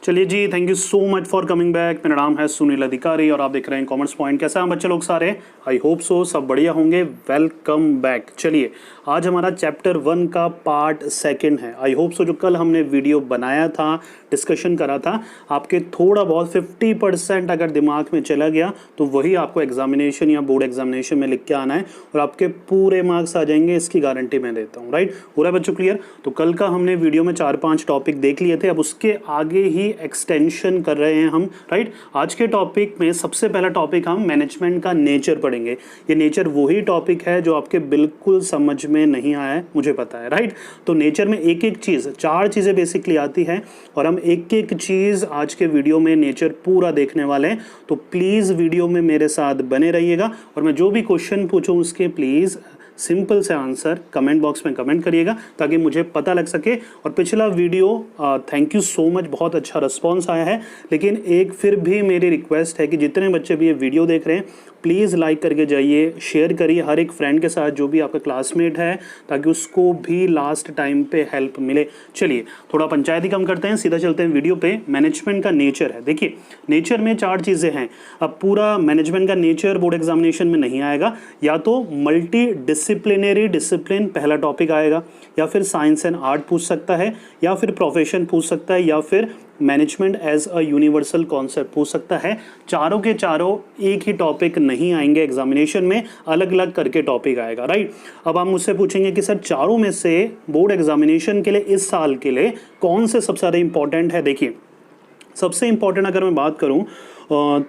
चलिए जी, thank you so much for coming back. मेरा नाम है सुनील अधिकारी और आप देख रहे हैं कॉमर्स पॉइंट। कैसा हैं बच्चे लोग सारे? आई होप सो सब बढ़िया होंगे। Welcome back. चलिए, आज हमारा चैप्टर 1 का पार्ट 2 है। आई होप सो जो कल हमने वीडियो बनाया था, डिस्कशन करा था, आपके थोड़ा बहुत 50% अगर दिमाग में चला गया तो वही आपको एग्जामिनेशन या बोर्ड एग्जामिनेशन में लिख के आना है और आपके पूरे मार्क्स आ जाएंगे, इसकी गारंटी मैं देता हूँ। राइट, पूरा बच्चों क्लियर? तो कल का हमने वीडियो में 4-5 टॉपिक देख लिए थे, अब उसके आगे ही एक्सटेंशन कर रहे हैं हम। राइट, आज के टॉपिक में सबसे पहला टॉपिक हम मैनेजमेंट का नेचर पढ़ेंगे। ये नेचर वही टॉपिक है जो आपके बिल्कुल समझ में नहीं आया है, मुझे पता है। राइट, तो नेचर में एक एक चीज़, 4 चीज़ें बेसिकली आती हैं और हम एक एक चीज़ आज के वीडियो में नेचर पूरा देखने वाले हैं। तो प्लीज़ वीडियो में मेरे साथ बने रहिएगा और मैं जो भी क्वेश्चन पूछूं उसके प्लीज़ सिंपल से आंसर कमेंट बॉक्स में कमेंट करिएगा ताकि मुझे पता लग सके। और पिछला video thank you so much, बहुत अच्छा रिस्पॉन्स आया है, लेकिन एक फिर भी मेरी रिक्वेस्ट है कि जितने बच्चे भी ये वीडियो देख रहे हैं प्लीज़ लाइक करके जाइए, शेयर करिए हर एक फ्रेंड के साथ जो भी आपका क्लासमेट है, ताकि उसको भी लास्ट टाइम पे हेल्प मिले। चलिए, थोड़ा पंचायती कम करते हैं, सीधा चलते हैं वीडियो पे। मैनेजमेंट का नेचर है। देखिए, नेचर में 4 चीज़ें हैं। अब पूरा मैनेजमेंट का नेचर बोर्ड एग्जामिनेशन में नहीं आएगा, या तो मल्टी डिसिप्लिनरी डिसिप्लिन पहला टॉपिक आएगा, या फिर साइंस एंड आर्ट पूछ सकता है, या फिर प्रोफेशन पूछ सकता है, या फिर management as a universal concept पूछ सकता है। चारों के चारों एक ही टॉपिक नहीं आएंगे एग्जामिनेशन में, अलग अलग करके टॉपिक आएगा। राइट, अब आप मुझसे पूछेंगे कि सर चारों में से बोर्ड एग्जामिनेशन के लिए इस साल के लिए कौन से सबसे ज़्यादा इंपॉर्टेंट है? देखिए, सबसे इंपॉर्टेंट अगर मैं बात करूं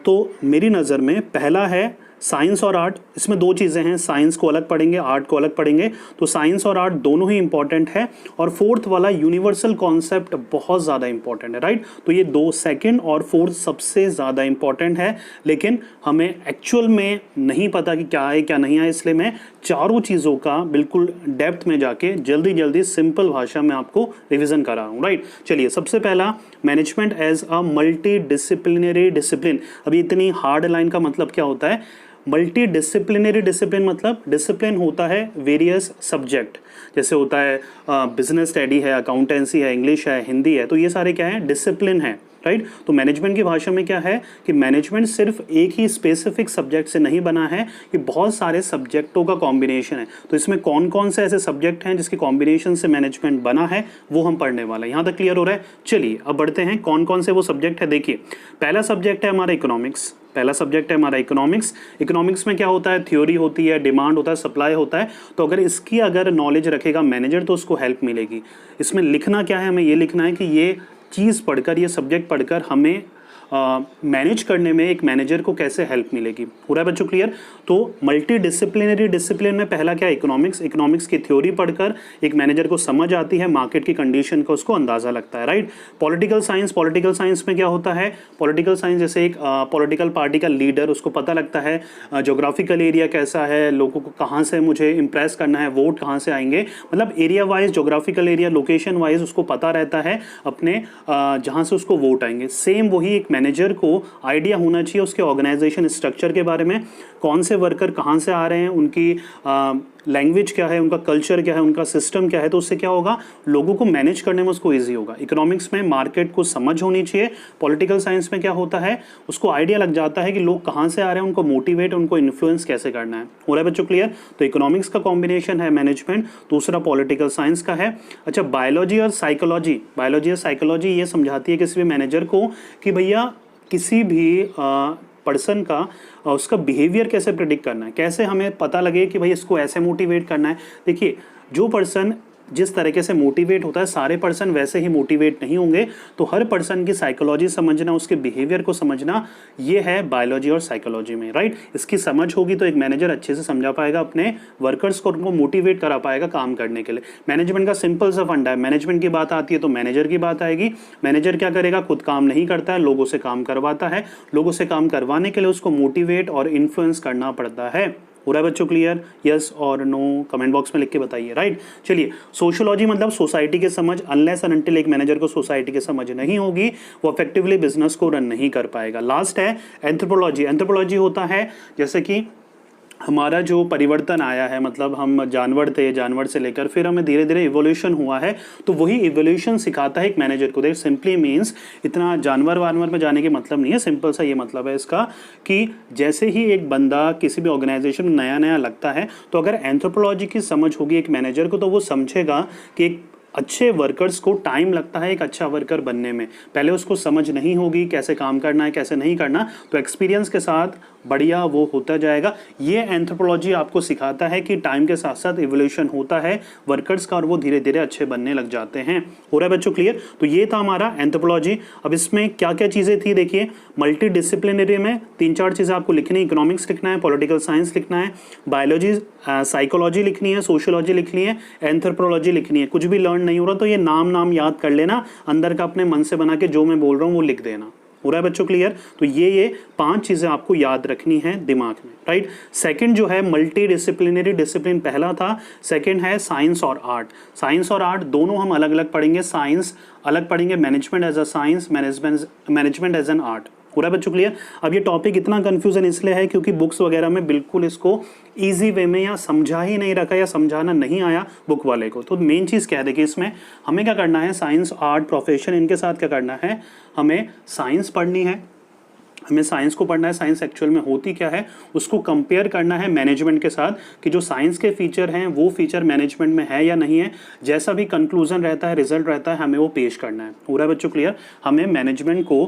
तो मेरी नज़र में पहला है साइंस और आर्ट। इसमें 2 चीज़ें हैं, साइंस को अलग पढ़ेंगे, आर्ट को अलग पढ़ेंगे। तो साइंस और आर्ट दोनों ही इंपॉर्टेंट है। और 4th वाला यूनिवर्सल कॉन्सेप्ट बहुत ज़्यादा इंपॉर्टेंट है। राइट, तो ये 2 2nd और 4th सबसे ज़्यादा इंपॉर्टेंट है, लेकिन हमें एक्चुअल में नहीं पता कि क्या है क्या नहीं है, इसलिए मैं चारों चीज़ों का बिल्कुल डेप्थ में जाके जल्दी जल्दी सिंपल भाषा में आपको रिविज़न करा हूँ। राइट, चलिए, सबसे पहला management as a multi disciplinary discipline. अभी इतनी हार्ड लाइन का मतलब क्या होता है? मल्टी डिसिप्लिनरी डिसिप्लिन मतलब डिसिप्लिन होता है वेरियस सब्जेक्ट, जैसे होता है बिजनेस स्टडी है, अकाउंटेंसी है, इंग्लिश है, हिंदी है, तो ये सारे क्या है? डिसिप्लिन है। राइट, तो मैनेजमेंट की भाषा में क्या है कि मैनेजमेंट सिर्फ एक ही स्पेसिफिक सब्जेक्ट से नहीं बना है, ये बहुत सारे सब्जेक्टों का कॉम्बिनेशन है। तो इसमें कौन कौन से ऐसे सब्जेक्ट हैं जिसके कॉम्बिनेशन से मैनेजमेंट बना है, वो हम पढ़ने वाले हैं। यहाँ तक क्लियर हो रहा है? चलिए, अब बढ़ते हैं कौन कौन से वो सब्जेक्ट है। देखिए, पहला सब्जेक्ट है हमारा इकोनॉमिक्स। पहला सब्जेक्ट है हमारा इकोनॉमिक्स। इकोनॉमिक्स में क्या होता है? थ्योरी होती है, डिमांड होता है, सप्लाई होता है। तो अगर इसकी अगर नॉलेज रखेगा मैनेजर तो उसको हेल्प मिलेगी। इसमें लिखना क्या है? हमें ये लिखना है कि ये चीज़ पढ़कर, ये सब्जेक्ट पढ़कर हमें मैनेज करने में एक मैनेजर को कैसे हेल्प मिलेगी। पूरा बच्चों क्लियर? तो मल्टी डिसिप्लिनरी डिसिप्लिन में पहला क्या है? इकोनॉमिक्स। इकोनॉमिक्स की थ्योरी पढ़कर एक मैनेजर को समझ आती है, मार्केट की कंडीशन का उसको अंदाजा लगता है। Right, political science. Political science में क्या होता है? पॉलिटिकल साइंस जैसे एक पॉलिटिकल पार्टी का लीडर, उसको पता लगता है जोग्राफिकल एरिया कैसा है, लोगों को कहाँ से मुझे इंप्रेस करना है, वोट कहाँ से आएंगे, मतलब area wise, geographical area, location wise उसको पता रहता है अपने जहाँ से उसको वोट आएंगे। सेम वही एक मैनेजर को आइडिया होना चाहिए उसके ऑर्गेनाइजेशन स्ट्रक्चर के बारे में, कौन से वर्कर कहाँ से आ रहे हैं, उनकी लैंग्वेज क्या है, उनका कल्चर क्या है, उनका सिस्टम क्या है। तो उससे क्या होगा? लोगों को मैनेज करने में उसको ईजी होगा। इकोनॉमिक्स में मार्केट को समझ होनी चाहिए। पॉलिटिकल साइंस में क्या होता है? उसको आइडिया लग जाता है कि लोग कहाँ से आ रहे हैं, उनको मोटिवेट, उनको इन्फ्लुएंस कैसे करना है। हो रहा है बच्चों क्लियर? तो इकोनॉमिक्स का कॉम्बिनेशन है मैनेजमेंट, दूसरा पॉलिटिकल साइंस का है। अच्छा, बायोलॉजी और साइकोलॉजी। बायोलॉजी और साइकोलॉजी ये समझाती है किसी भी मैनेजर को कि भैया किसी भी पर्सन का उसका बिहेवियर कैसे प्रिडिक्ट करना है, कैसे हमें पता लगे कि भाई इसको ऐसे मोटिवेट करना है। देखिए, जो पर्सन जिस तरीके से मोटिवेट होता है, सारे पर्सन वैसे ही मोटिवेट नहीं होंगे। तो हर पर्सन की साइकोलॉजी समझना, उसके बिहेवियर को समझना, ये है बायोलॉजी और साइकोलॉजी में। राइट, इसकी समझ होगी तो एक मैनेजर अच्छे से समझा पाएगा अपने वर्कर्स को, उनको मोटिवेट करा पाएगा काम करने के लिए। मैनेजमेंट का सिंपल सा फंडा है, मैनेजमेंट की बात आती है तो मैनेजर की बात आएगी। मैनेजर क्या करेगा? खुद काम नहीं करता है, लोगों से काम करवाता है। लोगों से काम करवाने के लिए उसको मोटिवेट और इन्फ्लुएंस करना पड़ता है। पूरा बच्चों क्लियर? यस और नो कमेंट बॉक्स में लिख के बताइए। राइट, चलिए, सोशियोलॉजी मतलब सोसाइटी की समझ। अनलेस एंड अनटिल एक मैनेजर को सोसाइटी की समझ नहीं होगी, वो इफेक्टिवली बिजनेस को रन नहीं कर पाएगा। लास्ट है एंथ्रोपोलॉजी। एंथ्रोपोलॉजी होता है जैसे कि हमारा जो परिवर्तन आया है, मतलब हम जानवर थे, जानवर से लेकर फिर हमें धीरे धीरे इवोल्यूशन हुआ है, तो वही इवोल्यूशन सिखाता है एक मैनेजर को। देख सिंपली मीन्स इतना जानवर वानवर में जाने के मतलब नहीं है, सिंपल सा ये मतलब है इसका कि जैसे ही एक बंदा किसी भी ऑर्गेनाइजेशन में नया नया लगता है, तो अगर एंथ्रोपोलॉजी की समझ होगी एक मैनेजर को, तो वो समझेगा कि एक अच्छे वर्कर्स को टाइम लगता है एक अच्छा वर्कर बनने में। पहले उसको समझ नहीं होगी कैसे काम करना है, कैसे नहीं करना, तो एक्सपीरियंस के साथ बढ़िया वो होता जाएगा। ये एंथ्रोपोलॉजी आपको सिखाता है कि टाइम के साथ साथ इवोल्यूशन होता है वर्कर्स का और वो धीरे धीरे अच्छे बनने लग जाते हैं। हो रहा है बच्चों क्लियर? तो ये था हमारा एंथ्रोपोलॉजी। अब इसमें क्या क्या चीज़ें थी देखिए, मल्टी डिसिप्लिनरी में 3-4 चीज़ें आपको लिखनी है। इकोनॉमिक्स लिखना है, पॉलिटिकल साइंस लिखना है, बायोलॉजी साइकोलॉजी लिखनी है, सोशियोलॉजी लिखनी है, एंथ्रोपोलॉजी लिखनी है। कुछ भी लर्न नहीं हो रहा तो ये नाम याद कर लेना, अंदर का अपने मन से बना के जो मैं बोल रहा हूँ वो लिख देना। हो रहा है बच्चों क्लियर? तो ये 5 चीजें आपको याद रखनी है दिमाग में, राइट। सेकंड जो है मल्टी डिसिप्लिनरी, डिसिप्लिन पहला था। सेकंड है साइंस और आर्ट। साइंस और आर्ट दोनों हम अलग अलग पढ़ेंगे, साइंस अलग पढ़ेंगे, management as a science, management as an art. हो रहा है बच्चों क्लियर? अब ये टॉपिक इतना कंफ्यूजन इसलिए है क्योंकि बुक्स वगैरह में बिल्कुल इसको इजी वे में या समझा ही नहीं रखा या समझाना नहीं आया बुक वाले को। तो मेन चीज़ क्या है देखिए, इसमें हमें क्या करना है, साइंस आर्ट प्रोफेशन इनके साथ क्या करना है, हमें साइंस पढ़नी है, हमें साइंस को पढ़ना है, साइंस एक्चुअल में होती क्या है उसको कंपेयर करना है मैनेजमेंट के साथ कि जो साइंस के फीचर हैं वो फीचर मैनेजमेंट में है या नहीं है। जैसा भी कंक्लूजन रहता है, रिजल्ट रहता है, हमें वो पेश करना है। पूरा बच्चों क्लियर? हमें मैनेजमेंट को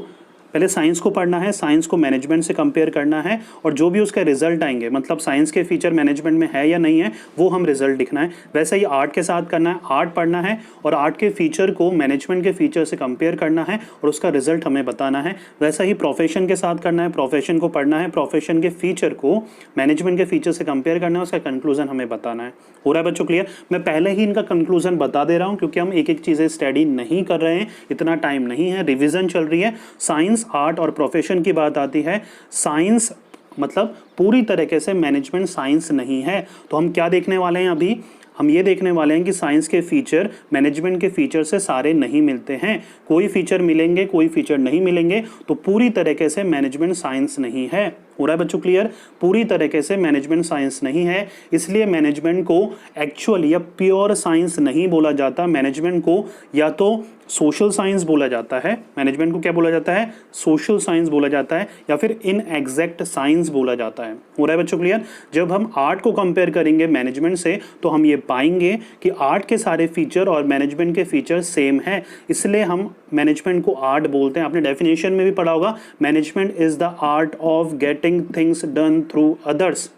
पहले साइंस को पढ़ना है, साइंस को मैनेजमेंट से कंपेयर करना है और जो भी उसका रिजल्ट आएंगे, मतलब साइंस के फीचर मैनेजमेंट में है या नहीं है, वो हम रिजल्ट लिखना है। वैसे ही आर्ट के साथ करना है, आर्ट पढ़ना है और आर्ट के फीचर को मैनेजमेंट के फीचर से कंपेयर करना है और उसका रिजल्ट हमें बताना है। वैसा ही प्रोफेशन के साथ करना है, प्रोफेशन को पढ़ना है, प्रोफेशन के फीचर को मैनेजमेंट के फीचर से कंपेयर करना है, उसका कंक्लूजन हमें बताना है। हो रहा है बच्चों क्लियर? मैं पहले ही इनका कंक्लूजन बता दे रहा हूँ क्योंकि हम एक एक चीज़ें स्टडी नहीं कर रहे हैं, इतना टाइम नहीं है, रिविजन चल रही है। साइंस, आर्ट और प्रोफेशन की बात आती है, साइंस मतलब पूरी तरीके से मैनेजमेंट साइंस नहीं है। तो हम क्या देखने वाले हैं अभी, हम ये देखने वाले हैं कि साइंस के फीचर मैनेजमेंट के फीचर से सारे नहीं मिलते हैं, कोई फीचर मिलेंगे, कोई फीचर नहीं मिलेंगे, तो पूरी तरीके से मैनेजमेंट साइंस नहीं है। हो रहा है बच्चों क्लियर? पूरी तरीके से मैनेजमेंट साइंस नहीं है, इसलिए मैनेजमेंट को एक्चुअल या प्योर साइंस नहीं बोला जाता। मैनेजमेंट को या तो सोशल साइंस बोला जाता है, मैनेजमेंट को क्या बोला जाता है, सोशल साइंस बोला जाता है, या फिर इनएग्जैक्ट साइंस बोला जाता है। हो रहा है बच्चों क्लियर? जब हम आर्ट को कंपेयर करेंगे मैनेजमेंट से तो हम ये पाएंगे कि आर्ट के सारे फीचर और मैनेजमेंट के फीचर सेम है, इसलिए हम मैनेजमेंट को आर्ट बोलते हैं। आपने डेफिनेशन में भी पढ़ा होगा, management is the art of getting things done through others.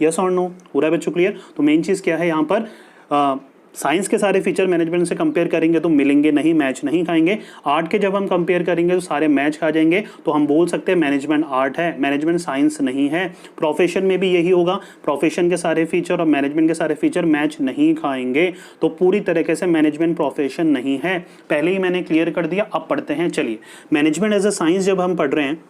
Yes और नो? हो रहा है बच्चों क्लियर? तो मेन चीज़ क्या है यहाँ पर, साइंस के सारे फीचर मैनेजमेंट से कंपेयर करेंगे तो मिलेंगे नहीं, मैच नहीं खाएंगे। आर्ट के जब हम कंपेयर करेंगे तो सारे मैच खा जाएंगे, तो हम बोल सकते हैं मैनेजमेंट आर्ट है, मैनेजमेंट साइंस नहीं है। प्रोफेशन में भी यही होगा, प्रोफेशन के सारे फीचर और मैनेजमेंट के सारे फीचर मैच नहीं खाएंगे, तो पूरी तरीके से मैनेजमेंट प्रोफेशन नहीं है। पहले ही मैंने क्लियर कर दिया, अब पढ़ते हैं। चलिए, मैनेजमेंट एज अ साइंस जब हम पढ़ रहे हैं,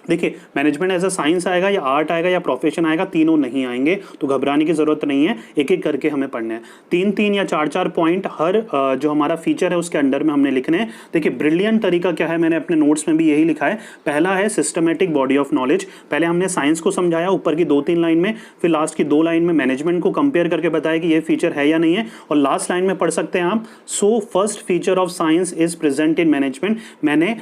देखिए मैनेजमेंट एज अ साइंस आएगा या आर्ट आएगा या प्रोफेशन आएगा, तीनों नहीं आएंगे, तो घबराने की जरूरत नहीं है, एक एक करके हमें पढ़ने हैं। 3-3 या 4-4 पॉइंट हर जो हमारा फीचर है उसके अंडर में हमने लिखने हैं। देखिए ब्रिलियंट तरीका क्या है, मैंने अपने नोट्स में भी यही लिखा है। पहला है सिस्टमेटिक बॉडी ऑफ नॉलेज। पहले हमने साइंस को समझाया ऊपर की 2-3 लाइन में, फिर लास्ट की 2 लाइन में मैनेजमेंट को कंपेयर करके बताया कि ये फीचर है या नहीं है, और लास्ट लाइन में पढ़ सकते हैं आप, so first feature of science is present in management. मैंने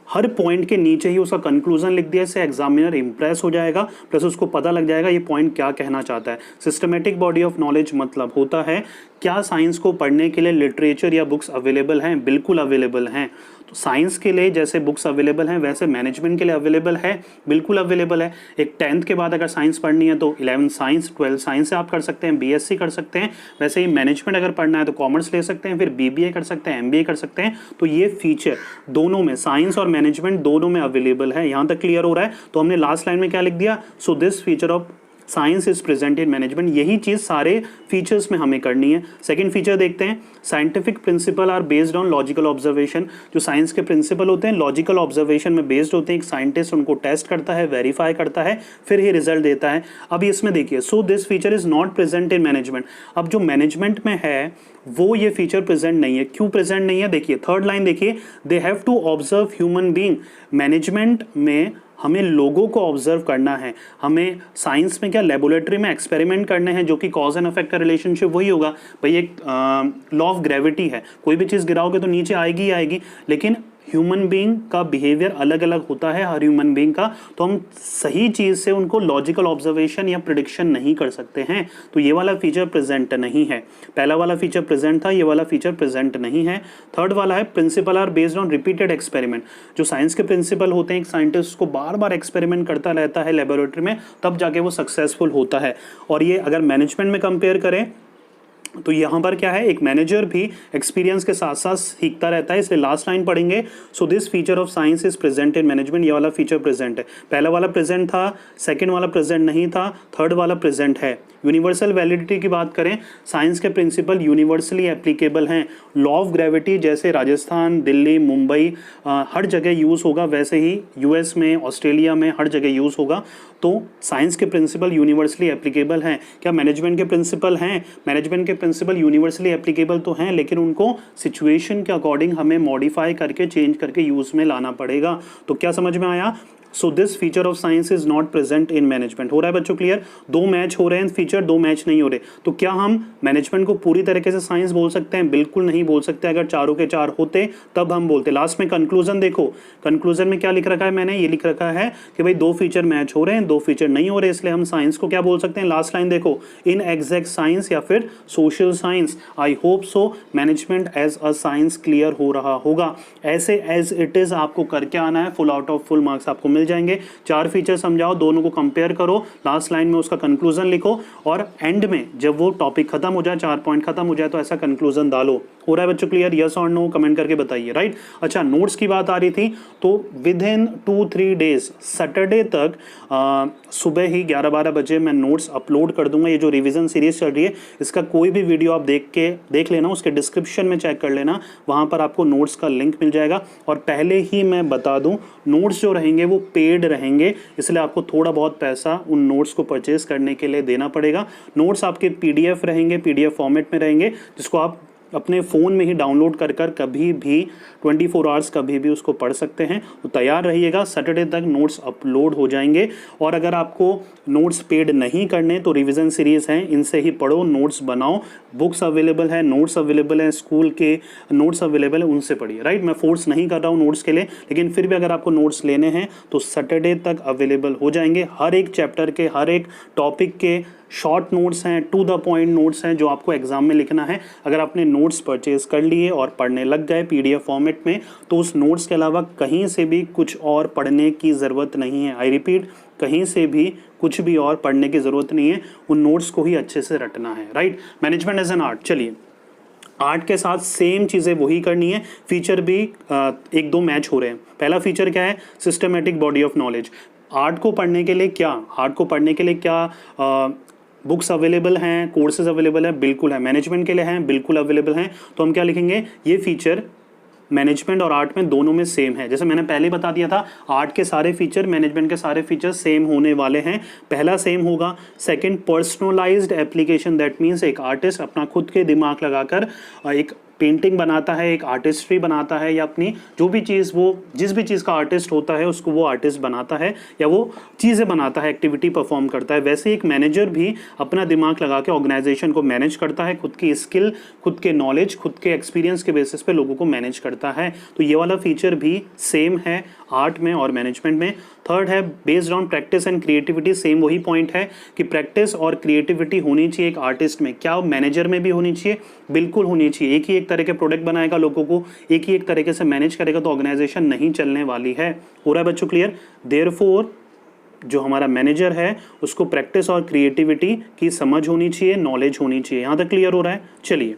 हर पॉइंट के नीचे ही उसका कंक्लूजन लिख दिया, इससे एग्जामिनर इंप्रेस हो जाएगा, प्लस उसको पता लग जाएगा ये पॉइंट क्या कहना चाहता है। सिस्टमेटिक बॉडी ऑफ नॉलेज मतलब होता है क्या साइंस को पढ़ने के लिए लिटरेचर या बुक्स अवेलेबल हैं? बिल्कुल अवेलेबल हैं। तो साइंस के लिए जैसे बुक्स अवेलेबल हैं वैसे मैनेजमेंट के लिए अवेलेबल है, बिल्कुल अवेलेबल है। एक 10th के बाद अगर साइंस पढ़नी है तो 11th साइंस, 12th साइंस से आप कर सकते हैं, बीएससी कर सकते हैं। वैसे ही मैनेजमेंट अगर पढ़ना है तो कॉमर्स ले सकते हैं, फिर बीबीए कर सकते हैं, एमबीए कर सकते हैं। तो ये फीचर दोनों में, साइंस और मैनेजमेंट दोनों में अवेलेबल है। यहाँ तक क्लियर हो रहा है? तो हमने लास्ट लाइन में क्या लिख दिया, सो this feature of science is present in management. यही चीज सारे फीचर्स में हमें करनी है। सेकंड फीचर देखते हैं, scientific principle are based on logical observation. जो साइंस के प्रिंसिपल होते हैं लॉजिकल ऑब्जर्वेशन में बेस्ड होते हैं। एक साइंटिस्ट उनको टेस्ट करता है, वेरीफाई करता है, फिर ही रिजल्ट देता है। अब इसमें देखिए, सो this feature is not present in management. अब जो मैनेजमेंट में है वो ये फीचर प्रेजेंट नहीं है। क्यों प्रेजेंट नहीं है? देखिए थर्ड लाइन देखिए, they have to observe human being. Management में हमें लोगों को ऑब्जर्व करना है, हमें साइंस में क्या लेबोरेटरी में एक्सपेरिमेंट करने हैं, जो कि कॉज एंड इफेक्ट का रिलेशनशिप वही होगा भाई। एक लॉ ऑफ ग्रेविटी है, कोई भी चीज़ गिराओगे तो नीचे आएगी ही आएगी, लेकिन ह्यूमन बीइंग का बिहेवियर अलग अलग होता है हर ह्यूमन बीइंग का, तो हम सही चीज़ से उनको लॉजिकल ऑब्जर्वेशन या प्रिडिक्शन नहीं कर सकते हैं। तो ये वाला फीचर प्रेजेंट नहीं है। पहला वाला फीचर प्रेजेंट था, ये वाला फीचर प्रेजेंट नहीं है। थर्ड वाला है principle are based on repeated experiment. जो साइंस के प्रिंसिपल होते हैं, एक साइंटिस्ट को बार बार एक्सपेरिमेंट करता रहता है लेबोरेटरी में, तब जाके वो सक्सेसफुल होता है। और ये अगर मैनेजमेंट में कंपेयर करें तो यहाँ पर क्या है, एक मैनेजर भी एक्सपीरियंस के साथ साथ सीखता रहता है, इसलिए लास्ट लाइन पढ़ेंगे। सो this feature of science is present in management. ये वाला फीचर प्रेजेंट है। पहला वाला प्रेजेंट था, सेकंड वाला प्रेजेंट नहीं था, थर्ड वाला प्रेजेंट है। यूनिवर्सल वैलिडिटी की बात करें, साइंस के प्रिंसिपल यूनिवर्सली एप्लीकेबल हैं। लॉ ऑफ ग्रेविटी जैसे राजस्थान, दिल्ली, मुंबई हर जगह यूज़ होगा, वैसे ही यूएस में, ऑस्ट्रेलिया में हर जगह यूज़ होगा। तो साइंस के प्रिंसिपल यूनिवर्सली एप्लीकेबल हैं। क्या मैनेजमेंट के प्रिंसिपल हैं? मैनेजमेंट के प्रिंसिपल यूनिवर्सली एप्लीकेबल तो हैं, लेकिन उनको सिचुएशन के अकॉर्डिंग हमें मॉडिफाई करके, चेंज करके यूज़ में लाना पड़ेगा। तो क्या समझ में आया? सो this feature of science is not present in management. हो रहा है बच्चों क्लियर? दो मैच हो रहे हैं फीचर, दो मैच नहीं हो रहे। तो क्या हम मैनेजमेंट को पूरी तरीके से साइंस बोल सकते हैं? बिल्कुल नहीं बोल सकते। अगर चारों के चार होते तब हम बोलते। लास्ट में कंक्लूजन देखो, कंक्लूजन में क्या लिख रखा है मैंने? ये लिख रखा है कि भाई दो फीचर मैच हो रहे हैं, दो फीचर नहीं हो रहे, इसलिए हम साइंस को क्या बोल सकते हैं? लास्ट लाइन देखो, इन एग्जैक्ट साइंस या फिर social science. I hope so management as a science clear हो रहा होगा। ऐसे एज इट इज आपको करके आना है, full out of full marks आपको मिल जाएंगे। चार फीचर समझाओ, दोनों को कंपेयर करो, लास्ट लाइन में उसका कंक्लूजन लिखो, और एंड में जब वो टॉपिक खत्म हो जाए, 4 पॉइंट खत्म हो जाए, तो ऐसा कंक्लूजन डालो। हो रहा है बच्चों क्लियर? यस और नो कमेंट करके बताइए। राइट, अच्छा, नोट्स की बात आ रही थी, तो विद इन 2-3 डेज सैटरडे तक सुबह ही 11-12 बजे मैं नोट्स अपलोड कर दूंगा। ये जो रिवीजन सीरीज चल रही है, इसका कोई भी वीडियो आप देख लेना, उसके डिस्क्रिप्शन में चेक कर लेना, वहाँ पर आपको नोट्स का लिंक मिल जाएगा। और पहले ही मैं बता दूँ, नोट्स जो रहेंगे वो पेड रहेंगे, इसलिए आपको थोड़ा बहुत पैसा उन नोट्स को परचेज करने के लिए देना पड़ेगा। नोट्स आपके पीडीएफ रहेंगे, पीडीएफ फॉर्मेट में रहेंगे, जिसको आप अपने फ़ोन में ही डाउनलोड कर कभी भी 24 आवर्स कभी भी उसको पढ़ सकते हैं। तो तैयार रहिएगा, सैटरडे तक नोट्स अपलोड हो जाएंगे। और अगर आपको नोट्स पेड नहीं करने, तो रिवीजन सीरीज़ हैं, इनसे ही पढ़ो, नोट्स बनाओ, बुक्स अवेलेबल है, नोट्स अवेलेबल हैं, स्कूल के नोट्स अवेलेबल है, उनसे पढ़िए। राइट, मैं फोर्स नहीं कर रहा हूँ नोट्स के लिए, लेकिन फिर भी अगर आपको नोट्स लेने हैं तो सैटरडे तक अवेलेबल हो जाएंगे। हर एक चैप्टर के, हर एक टॉपिक के शॉर्ट नोट्स हैं, टू द पॉइंट नोट्स हैं, जो आपको एग्जाम में लिखना है। अगर आपने नोट्स परचेज कर लिए और पढ़ने लग गए पीडीएफ फॉर्मेट में, तो उस नोट्स के अलावा कहीं से भी कुछ और पढ़ने की ज़रूरत नहीं है। आई रिपीट, कहीं से भी कुछ भी और पढ़ने की ज़रूरत नहीं है, उन नोट्स को ही अच्छे से रटना है। Right, management as an art. चलिए, आर्ट के साथ सेम चीज़ें वही करनी है, फीचर भी 1-2 मैच हो रहे हैं। पहला फीचर क्या है? Systematic body of knowledge. Art को पढ़ने के लिए क्या बुक्स अवेलेबल हैं, कोर्सेज अवेलेबल हैं? बिल्कुल है। मैनेजमेंट के लिए हैं? बिल्कुल अवेलेबल हैं। तो हम क्या लिखेंगे? ये फीचर मैनेजमेंट और आर्ट में दोनों में सेम है। जैसे मैंने पहले बता दिया था, आर्ट के सारे फीचर, मैनेजमेंट के सारे फीचर सेम होने वाले हैं। पहला सेम होगा। Second, personalised application. That means एक आर्टिस्ट अपना खुद के दिमाग लगाकर एक पेंटिंग बनाता है, एक आर्टिस्ट्री बनाता है, या अपनी जो भी चीज़, वो जिस भी चीज़ का आर्टिस्ट होता है उसको वो आर्टिस्ट बनाता है, या वो चीज़ें बनाता है, एक्टिविटी परफॉर्म करता है। वैसे एक मैनेजर भी अपना दिमाग लगा के ऑर्गेनाइजेशन को मैनेज करता है, खुद की स्किल, खुद के नॉलेज, खुद के एक्सपीरियंस के बेसिस पे लोगों को मैनेज करता है। तो ये वाला फीचर भी सेम है आर्ट में और मैनेजमेंट में। थर्ड है based on practice and creativity. Same वही पॉइंट है कि प्रैक्टिस और क्रिएटिविटी होनी चाहिए एक आर्टिस्ट में। क्या मैनेजर में भी होनी चाहिए? बिल्कुल होनी चाहिए। एक ही एक तरह के प्रोडक्ट बनाएगा, लोगों को एक ही एक तरीके से मैनेज करेगा, तो ऑर्गेनाइजेशन नहीं चलने वाली है। हो रहा है बच्चों क्लियर? देयरफॉर जो हमारा मैनेजर है उसको प्रैक्टिस और क्रिएटिविटी की समझ होनी चाहिए, नॉलेज होनी चाहिए। यहाँ तक क्लियर हो रहा है? चलिए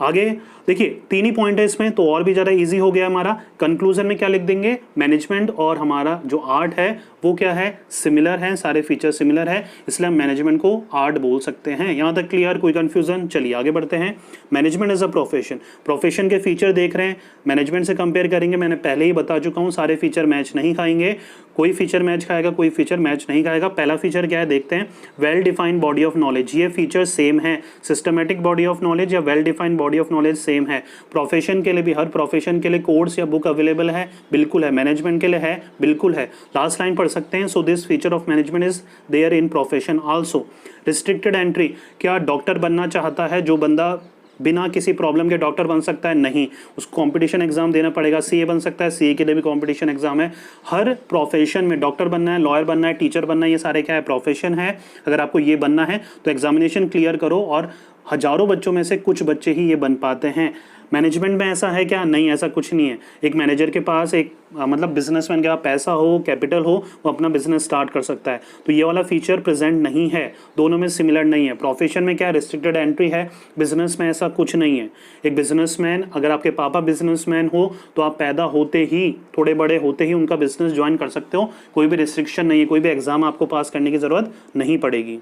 आगे देखिए, 3 ही पॉइंट है इसमें, तो और भी ज़्यादा इजी हो गया हमारा। कंक्लूजन में क्या लिख देंगे? मैनेजमेंट और हमारा जो आर्ट है वो क्या है? सिमिलर है, सारे फीचर सिमिलर है, इसलिए हम मैनेजमेंट को आर्ट बोल सकते हैं। यहाँ तक क्लियर? कोई कंफ्यूजन? चलिए आगे बढ़ते हैं। Management as a profession. Profession के फीचर देख रहे हैं, मैनेजमेंट से कंपेयर करेंगे। मैंने पहले ही बता चुका हूँ, सारे फीचर मैच नहीं खाएंगे, कोई फीचर मैच खाएगा, कोई फीचर मैच नहीं खाएगा। पहला फीचर क्या है देखते हैं, well defined body of knowledge. ये फीचर सेम है, सिस्टमेटिक बॉडी ऑफ नॉलेज या well defined body of knowledge same same है। प्रोफेशन के लिए भी, हर प्रोफेशन के लिए कोर्स या बुक अवेलेबल है, बिल्कुल है। मैनेजमेंट के लिए है, बिल्कुल है। लास्ट लाइन पढ़ सकते हैं, so this feature of management is there in profession also. Restricted entry, क्या डॉक्टर बनना चाहता है जो बंदा बिना किसी प्रॉब्लम के डॉक्टर बन सकता है? नहीं, उसको कंपटीशन एग्जाम देना पड़ेगा। सीए बन सकता है, सीए के लिए भी कंपटीशन एग्जाम है। हर प्रोफेशन में डॉक्टर बनना है, लॉयर बनना है, टीचर बनना है, ये सारे क्या है? प्रोफेशन है। अगर आपको ये बनना है तो एग्जामिनेशन क्लियर करो, और हजारों बच्चों में से कुछ बच्चे ही ये बन पाते हैं। मैनेजमेंट में ऐसा है क्या? नहीं, ऐसा कुछ नहीं है। एक मैनेजर के पास एक मतलब बिजनेसमैन के पास पैसा हो, कैपिटल हो, वो अपना बिजनेस स्टार्ट कर सकता है। तो ये वाला फीचर प्रेजेंट नहीं है, दोनों में सिमिलर नहीं है। प्रोफेशन में क्या रिस्ट्रिक्टेड एंट्री है, बिजनेस में ऐसा कुछ नहीं है। एक बिजनेसमैन, अगर आपके पापा बिजनेसमैन हो तो आप पैदा होते ही, थोड़े बड़े होते ही उनका बिजनेस ज्वाइन कर सकते हो, कोई भी रिस्ट्रिक्शन नहीं है, कोई भी एग्जाम आपको पास करने की जरूरत नहीं पड़ेगी।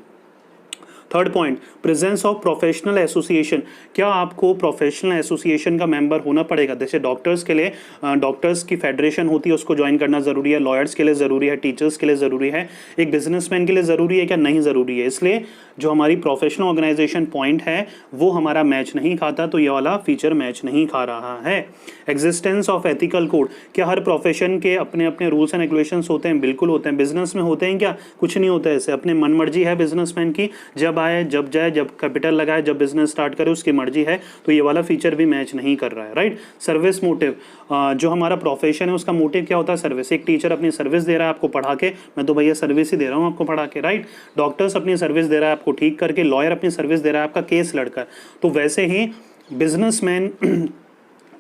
Third point, presence of professional association, क्या आपको प्रोफेशनल एसोसिएशन का मेंबर होना पड़ेगा? जैसे डॉक्टर्स के लिए डॉक्टर्स की फेडरेशन होती है, उसको ज्वाइन करना जरूरी है। लॉयर्स के लिए ज़रूरी है, टीचर्स के लिए ज़रूरी है। एक बिजनेसमैन के लिए ज़रूरी है क्या? नहीं ज़रूरी है। इसलिए जो हमारी प्रोफेशनल ऑर्गेनाइजेशन पॉइंट है वो हमारा मैच नहीं खाता, तो ये वाला फीचर मैच नहीं खा रहा है। एग्जिस्टेंस ऑफ एथिकल कोड, क्या हर प्रोफेशन के अपने अपने रूल्स एंड रेगुलेशंस होते हैं? बिल्कुल होते हैं। बिजनेस में होते हैं क्या? कुछ नहीं होता है ऐसे। अपने मन मर्जी है बिजनेसमैन की, जब आए, जब जाए, जब कैपिटल लगाए, जब बिजनेस स्टार्ट करे, उसकी मर्जी है। तो ये वाला फीचर भी मैच नहीं कर रहा है, राइट। सर्विस मोटिव, जो हमारा प्रोफेशन है उसका मोटिव क्या होता है? सर्विस। एक टीचर अपनी सर्विस दे रहा है आपको पढ़ा के, मैं तो भैया सर्विस ही दे रहा हूँ आपको पढ़ा के, राइट। डॉक्टर्स अपनी सर्विस दे रहा है आपको ठीक करके, लॉयर अपनी सर्विस दे रहा है आपका केस लड़कर। तो वैसे ही बिजनेसमैन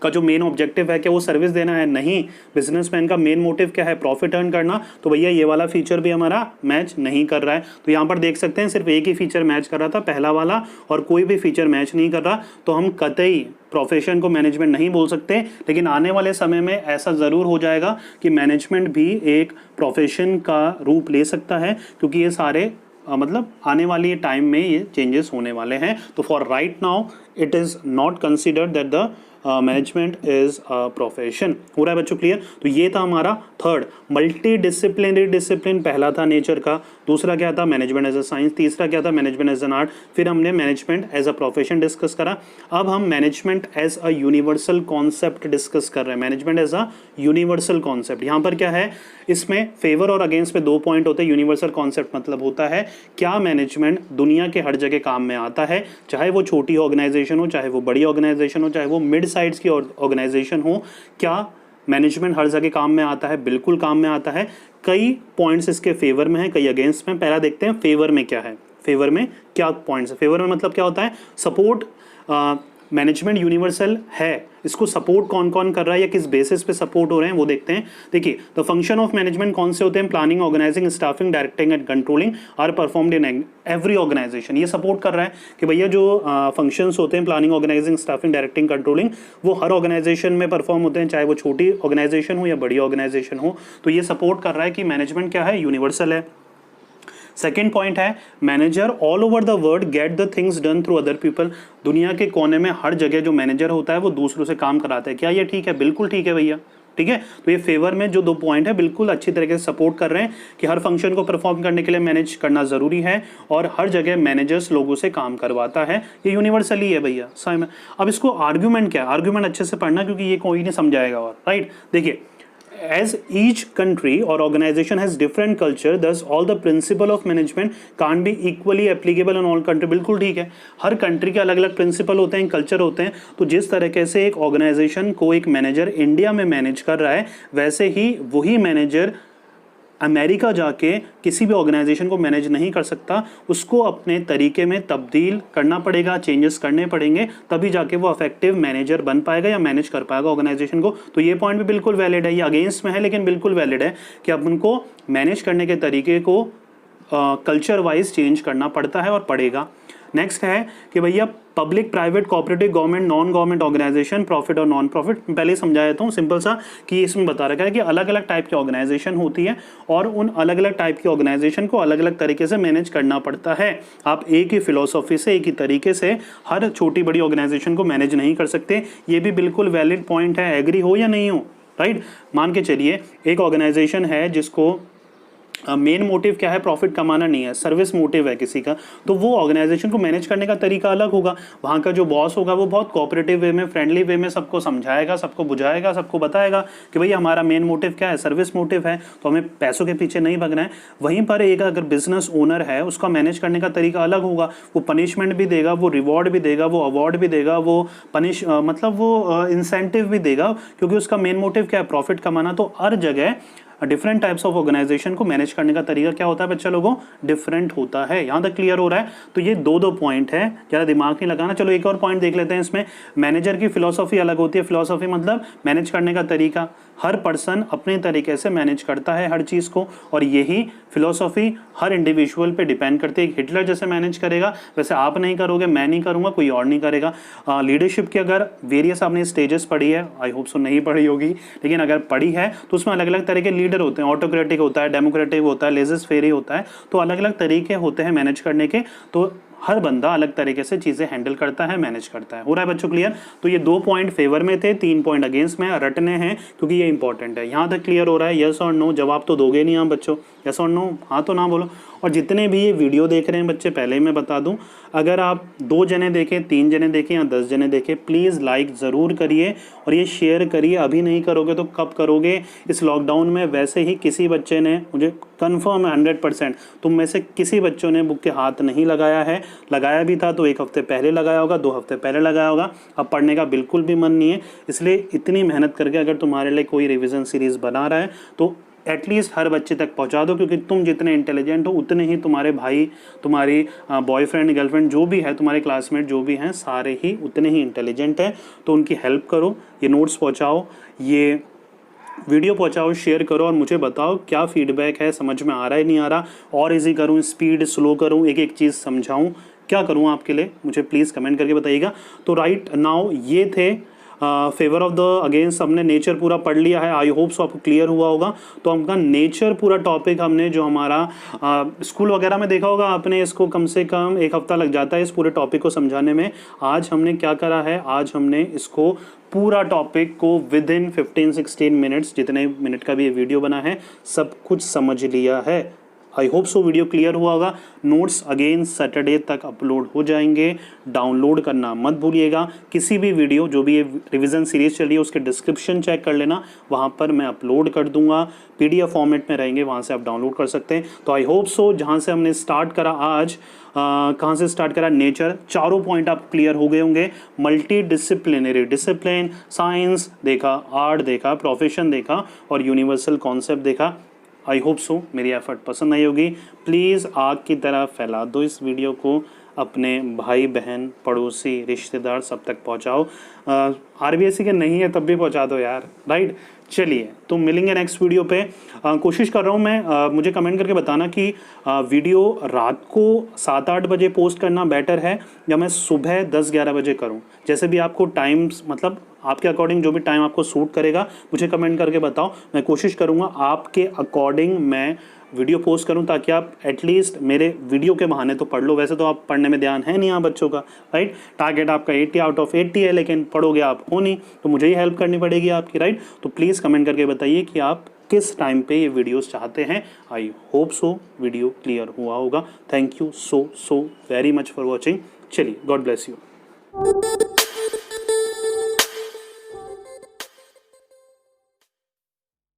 का जो मेन ऑब्जेक्टिव है क्या वो सर्विस देना है? नहीं, बिजनेसमैन का मेन मोटिव क्या है? प्रॉफिट अर्न करना। तो भैया ये वाला फीचर भी हमारा मैच नहीं कर रहा है। तो यहाँ पर देख सकते हैं सिर्फ एक ही फीचर मैच कर रहा था, पहला वाला, और कोई भी फीचर मैच नहीं कर रहा। तो हम कतई प्रोफेशन को मैनेजमेंट नहीं बोल सकते, लेकिन आने वाले समय में ऐसा ज़रूर हो जाएगा कि मैनेजमेंट भी एक प्रोफेशन का रूप ले सकता है, क्योंकि ये सारे मतलब आने वाली टाइम में ये चेंजेस होने वाले हैं। तो for right now it is not considered that the management is profession. हो रहा है बच्चों क्लियर? तो ये था हमारा थर्ड, मल्टी डिसिप्लिनरी डिसिप्लिन। पहला था नेचर का, दूसरा क्या था? मैनेजमेंट एज अ साइंस, तीसरा क्या था? Management as an art. फिर हमने management as a profession discuss करा। अब हम management as a universal concept discuss कर रहे हैं। Management as a universal concept, यहाँ पर क्या है? इसमें फेवर और अगेंस्ट पे 2 पॉइंट होते हैं। यूनिवर्सल कॉन्सेप्ट मतलब होता है क्या मैनेजमेंट दुनिया के हर जगह काम में आता है, चाहे वो छोटी ऑर्गेनाइजेशन हो, चाहे वो बड़ी ऑर्गेनाइजेशन हो, चाहे वो मिड साइड्स की ऑर्गेनाइजेशन हो। क्या मैनेजमेंट हर जगह काम में आता है? बिल्कुल काम में आता है। कई पॉइंट्स इसके फेवर में है, कई अगेंस्ट में। पहला देखते हैं फेवर में क्या है। फेवर में क्या पॉइंट्स है? फेवर में मतलब क्या होता है? सपोर्ट मैनेजमेंट यूनिवर्सल है, इसको सपोर्ट कौन कौन कर रहा है या किस बेसिस पे सपोर्ट हो रहे हैं वो देखते हैं। देखिए, द फंक्शन ऑफ मैनेजमेंट कौन से होते हैं? Planning, organising, staffing, directing and controlling are performed in every organisation. ये सपोर्ट कर रहा है कि भैया जो फंक्शंस होते हैं planning, organising, staffing, directing, controlling, वो हर ऑर्गेनाइजेशन में परफॉर्म होते हैं, चाहे वो छोटी ऑर्गेनाइजेशन हो या बड़ी ऑर्गेनाइजेशन हो। तो ये सपोर्ट कर रहा है कि मैनेजमेंट क्या है? यूनिवर्सल है। सेकेंड पॉइंट है manager all over the world get the things done through other people. दुनिया के कोने में हर जगह जो मैनेजर होता है वो दूसरों से काम कराता है। क्या ये ठीक है? बिल्कुल ठीक है भैया, ठीक है। तो ये फेवर में जो 2 पॉइंट है बिल्कुल अच्छी तरीके से सपोर्ट कर रहे हैं कि हर फंक्शन को परफॉर्म करने के लिए मैनेज करना जरूरी है और हर जगह मैनेजर्स लोगों से काम करवाता है। ये यूनिवर्सली है भैया, सही में। अब इसको आर्ग्यूमेंट क्या है? आर्ग्यूमेंट अच्छे से पढ़ना क्योंकि ये कोई नहीं समझाएगा। और राइट, देखिए, as each country or organization has different culture, thus all the principle of management can't be equally applicable in all country। बिल्कुल ठीक है, हर कंट्री के अलग अलग प्रिंसिपल होते हैं, कल्चर होते हैं। तो जिस तरीके से एक ऑर्गेनाइजेशन को एक मैनेजर इंडिया में मैनेज कर रहा है, वैसे ही वही मैनेजर अमेरिका जाके किसी भी ऑर्गेनाइजेशन को मैनेज नहीं कर सकता। उसको अपने तरीके में तब्दील करना पड़ेगा, चेंजेस करने पड़ेंगे, तभी जाके वो इफेक्टिव मैनेजर बन पाएगा या मैनेज कर पाएगा ऑर्गेनाइजेशन को। तो ये पॉइंट भी बिल्कुल वैलिड है। ये अगेंस्ट में है लेकिन बिल्कुल वैलिड है कि अब उनको मैनेज करने के तरीके को कल्चर वाइज चेंज करना पड़ता है और पड़ेगा। नेक्स्ट है कि भैया public, private, cooperative, government, non government organisation, profit और नॉन प्रॉफिट। पहले समझा देता हूँ सिंपल सा कि इसमें बता रखा है कि अलग अलग टाइप की ऑर्गेनाइजेशन होती है और उन अलग अलग टाइप की ऑर्गेनाइजेशन को अलग अलग तरीके से मैनेज करना पड़ता है। आप एक ही फिलोसॉफी से, एक ही तरीके से हर छोटी बड़ी ऑर्गेनाइजेशन को मैनेज नहीं कर सकते। ये भी बिल्कुल वैलिड पॉइंट है, एग्री हो या नहीं हो, राइट। मान के चलिए एक ऑर्गेनाइजेशन है जिसको मेन मोटिव क्या है, प्रॉफिट कमाना नहीं है, सर्विस मोटिव है किसी का, तो वो ऑर्गेनाइजेशन को मैनेज करने का तरीका अलग होगा। वहाँ का जो बॉस होगा वो बहुत कोऑपरेटिव वे में, फ्रेंडली वे में सबको समझाएगा, सबको बुझाएगा, सबको बताएगा कि भाई हमारा मेन मोटिव क्या है, सर्विस मोटिव है, तो हमें पैसों के पीछे नहीं भगना है। वहीं पर एक अगर बिजनेस ओनर है, उसका मैनेज करने का तरीका अलग होगा। वो पनिशमेंट भी देगा, वो रिवॉर्ड भी देगा, वो अवार्ड भी देगा, वो मतलब वो इंसेंटिव भी देगा, क्योंकि उसका मेन मोटिव क्या है, प्रॉफिट कमाना। तो हर जगह डिफरेंट टाइप्स ऑफ ऑर्गेनाइजेशन को मैनेज करने का तरीका क्या होता है बच्चा लोगों, डिफरेंट होता है। यहाँ तक क्लियर हो रहा है? तो ये दो पॉइंट है, ज़्यादा दिमाग नहीं लगाना। चलो एक और पॉइंट देख लेते हैं इसमें। मैनेजर की फिलॉसफी अलग होती है। फिलॉसफी मतलब मैनेज करने का तरीका। हर पर्सन अपने तरीके से मैनेज करता है हर चीज़ को, और यही फिलॉसफी हर इंडिविजुअल पे डिपेंड करती है। हिटलर जैसे मैनेज करेगा वैसे आप नहीं करोगे, मैं नहीं करूँगा, कोई और नहीं करेगा। लीडरशिप की अगर वेरियस आपने स्टेजेस पढ़ी है, आई होप सो नहीं पढ़ी होगी, लेकिन अगर पढ़ी है तो उसमें अलग अलग तरह के लीडर होते हैं। ऑटोक्रेटिक होता है, डेमोक्रेटिक होता है, लेजेस फेरी होता है। तो अलग अलग तरीके होते हैं मैनेज करने के। तो हर बंदा अलग तरीके से चीज़ें हैंडल करता है, मैनेज करता है। हो रहा है बच्चों क्लियर? तो ये 2 पॉइंट फेवर में थे, 3 पॉइंट अगेंस्ट में, रटने हैं क्योंकि ये इंपॉर्टेंट है। यहाँ तक क्लियर हो रहा है? यस और नो? जवाब तो दोगे नहीं आप बच्चों, यस और नो? हाँ तो ना बोलो। और जितने भी ये वीडियो देख रहे हैं बच्चे, पहले ही मैं बता दूं, अगर आप 2 जने देखें, 3 जने देखें या 10 जने देखें, प्लीज़ लाइक ज़रूर करिए और ये शेयर करिए। अभी नहीं करोगे तो कब करोगे? इस लॉकडाउन में वैसे ही किसी बच्चे ने, मुझे कन्फर्म है 100%, तुम में से किसी बच्चों ने बुक के हाथ नहीं लगाया है। लगाया भी था तो 1 हफ्ते पहले लगाया होगा, 2 हफ्ते पहले लगाया होगा। अब पढ़ने का बिल्कुल भी मन नहीं है। इसलिए इतनी मेहनत करके अगर तुम्हारे लिए कोई रिविज़न सीरीज़ बना रहा है तो एटलीस्ट हर बच्चे तक पहुंचा दो, क्योंकि तुम जितने इंटेलिजेंट हो उतने ही तुम्हारे भाई, तुम्हारी बॉयफ्रेंड, गर्लफ्रेंड जो भी है, तुम्हारे क्लासमेट जो भी हैं, सारे ही उतने ही इंटेलिजेंट हैं। तो उनकी हेल्प करो, ये नोट्स पहुंचाओ, ये वीडियो पहुंचाओ, शेयर करो और मुझे बताओ क्या फीडबैक है, समझ में आ रहा है नहीं आ रहा, और इजी करूँ, स्पीड स्लो करूँ, एक एक चीज़ समझाऊँ, क्या करूँ आपके लिए, मुझे प्लीज़ कमेंट करके बताइएगा। तो राइट नाउ ये थे फेवर ऑफ द अगेंस्ट। हमने नेचर पूरा पढ़ लिया है, आई होप सो आपको क्लियर हुआ होगा। तो हमका नेचर पूरा टॉपिक हमने, जो हमारा स्कूल वगैरह में देखा होगा आपने, इसको कम से कम 1 हफ्ता लग जाता है इस पूरे टॉपिक को समझाने में। आज हमने क्या करा है, आज हमने इसको पूरा टॉपिक को विद इन 15-16 मिनट्स, जितने मिनट का भी ये वीडियो बना है, सब कुछ समझ लिया है। आई होप सो वीडियो क्लियर हुआ होगा। नोट्स अगेन सैटरडे तक अपलोड हो जाएंगे, डाउनलोड करना मत भूलिएगा। किसी भी वीडियो, जो भी ये रिवीजन सीरीज चल रही है, उसके डिस्क्रिप्शन चेक कर लेना, वहाँ पर मैं अपलोड कर दूंगा, PDF फॉर्मेट में रहेंगे, वहाँ से आप डाउनलोड कर सकते हैं। तो आई होप सो जहाँ से हमने स्टार्ट करा आज, कहाँ से स्टार्ट करा, नेचर, चारों पॉइंट आप क्लियर हो गए होंगे। मल्टी डिसिप्लिनरी, डिसिप्लिन, साइंस देखा, आर्ट देखा, प्रोफेशन देखा और यूनिवर्सल कॉन्सेप्ट देखा। आई होप सो मेरी एफर्ट पसंद आई होगी। प्लीज़ आग की तरह फैला दो इस वीडियो को, अपने भाई बहन, पड़ोसी, रिश्तेदार सब तक पहुंचाओ। RBSC के नहीं है तब भी पहुंचा दो यार, राइट? चलिए, तो मिलेंगे नेक्स्ट वीडियो पे। कोशिश कर रहा हूँ मैं, मुझे कमेंट करके बताना कि वीडियो रात को 7-8 बजे पोस्ट करना बेटर है या मैं सुबह 10-11 बजे करूँ। जैसे भी आपको टाइम्स, मतलब आपके अकॉर्डिंग जो भी टाइम आपको सूट करेगा, मुझे कमेंट करके बताओ। मैं कोशिश करूँगा आपके अकॉर्डिंग मैं वीडियो पोस्ट करूं, ताकि आप एटलीस्ट मेरे वीडियो के बहाने तो पढ़ लो। वैसे तो आप पढ़ने में ध्यान है नहीं आप बच्चों का, राइट? टारगेट आपका 80 आउट ऑफ 80 है, लेकिन पढ़ोगे आप हो नहीं, तो मुझे ही हेल्प करनी पड़ेगी आपकी, राइट? तो प्लीज़ कमेंट करके बताइए कि आप किस टाइम पे ये वीडियोस चाहते हैं। आई होप सो वीडियो क्लियर हुआ होगा। Thank you so very much for watching. चलिए, गॉड ब्लेस यू।